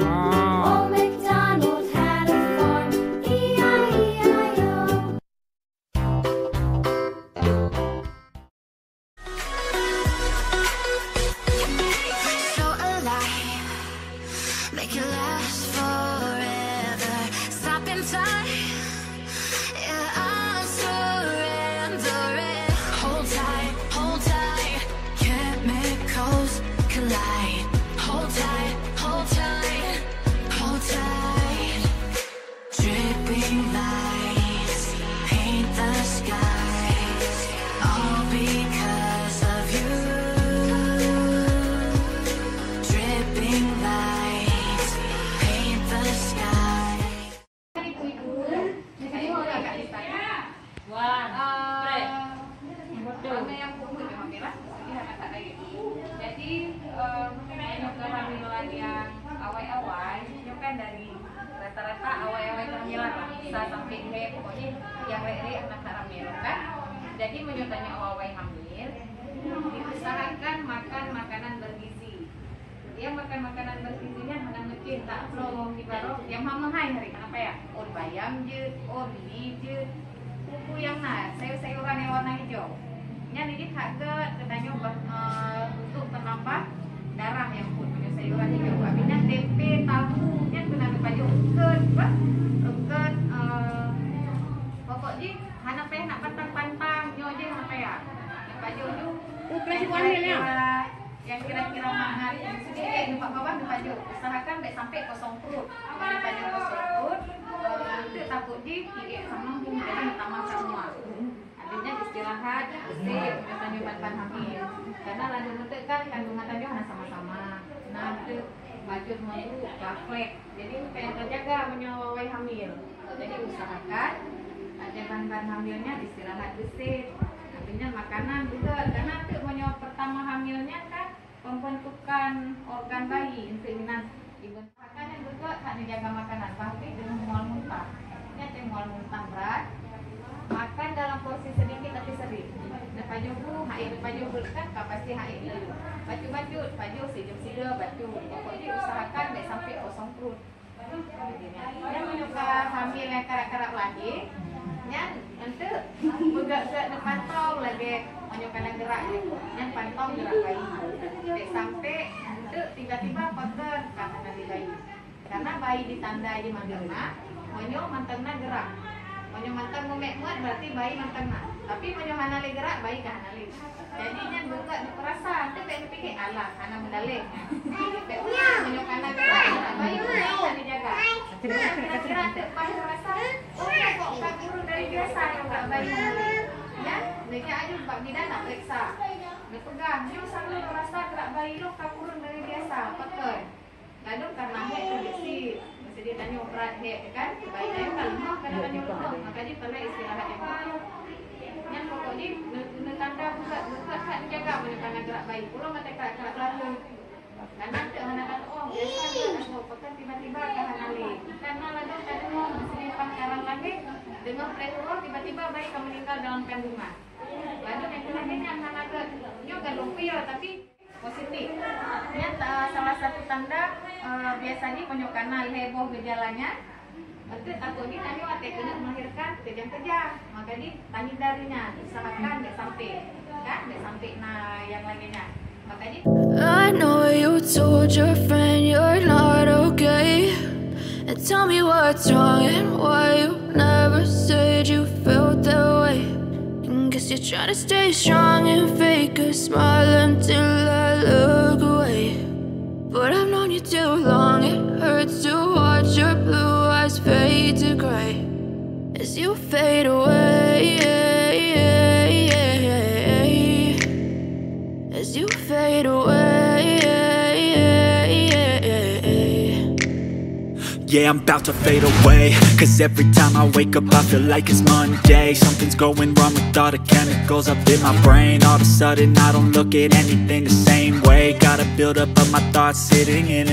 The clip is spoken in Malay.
Old MacDonald had a farm, E-I-E-I-O. So alive, make it last forever. Stop in time, yeah, I'm surrendering. Hold tight, chemicals collide. Hold tight, hold tight, hold tight. Dripping lights paint the skies, all because of you. Dripping lights paint the sky. Warna yang ungu memang merah, jadi anak tak lain. Jadi kehamilan yang awal-awal, itu kan dari rata-rata awal-awal kehamilan lah, bisa sampai he, pokoknya yang re anak tak hamil kan. Jadi menyutanya awal-awal hamil, diusahakan makan makanan bergizi. Yang makan makanan bergizinya mana mungkin tak perlu dibaru. Yang mama hari apa ya? On bayam je, on mie je, buku yang sayur-sayuran yang warna hijau. Nya didit harga katanya untuk penambah darah yang pun punya sayuran hijau. Abinya tempe, tahu, nya kena baju uket, pokoknya hana pe nak pantang-pantang, nyo je apa ya? Baju tu. Yang kira-kira mahal sedikit numpak bawah di baju. Usahakan baik sampai kosong perut. Kalau baju kosong perut, itu takut di sama jadi utama semua. Artinya istirahat, bersih, katanya bahan hamil. Karena lalu nanti kan kandungan tadi hanya sama-sama. Nah itu baju minggu gaflek. Jadi pengen terjaga menyawai hamil. Jadi usahakan ada bahan-bahan hamilnya istirahat bersih. Artinya makanan juga karena itu menyawai pertama hamilnya kan pembentukan organ bayi inseminasi. Makanya juga tak dijaga makanan pasti dengan mual muntah. Ini mual muntah berat. Makan dalam porsi sedikit tapi sering. Lepas jubu, lepas jubu kan pasti hari ini. Baju sejam baju. Pokoknya usahakan baik sampai kosong perut. Yang menyuka hamil yang karak-karak lagi, yang nanti bergerak depan tau lagi menyuka gerak gitu. Yang pantau gerak bayi. Baik sampai nanti tiba-tiba peker karena nanti bayi. Karena bayi ditandai di mantelna, menyuka mantelna gerak. Menyuka mantel memek-met berarti bayi mantelna. Tapi menyuka hanali gerak, bayi ke hanali. Jadinya juga diperasa, nanti kayak pikir alah, anak mendalik. Menyuka anak gerak, bayi bisa dijaga. Kira-kira nanti pas merasa, oh ya kok tak kurang dari biasa yang gak bayi hanali. Ya, mereka aja bak bidan nak periksa. Dipegang, dia selalu merasa gerak bayi lo tak kurang dari biasa, peker. Lalu karena head tergesit, mesti dia tanya berat head kan, bayi dia kan lemah kadang-kadang lemah, makanya perlu istirahat yang baik. Yang pokoknya tanda buat kan jaga menyukai gerak bayi. Pulau mata gerak lalu. Karena anak kata oh biasa dia pekan tiba-tiba akan hanali. Karena lalu tadi mau mesti pangkaran lagi dengan preturol tiba-tiba bayi akan meninggal dalam kandungan. Lalu yang terakhirnya anak juga lumpia tapi positif. Nyata salah satu tanda biasanya penyukanan heboh gejalanya. Itu takutnya tadi waktu kena melahirkan kejang-kejang, maka tanya darinya usahakan nggak sampai, kan nggak sampai yang lainnya. Makanya. I know you told your friend you're not okay, and tell me what's wrong and why you never said you felt that way. And guess you're trying to stay strong and fake a smile until I look away. But I've known you too long, it hurts to watch your blue eyes fade to gray as you fade away, as you fade away. Yeah, I'm about to fade away, cause every time I wake up I feel like it's Monday. Something's going wrong with all the chemicals up in my brain. All of a sudden I don't look at anything the same way. Gotta build up of my thoughts sitting in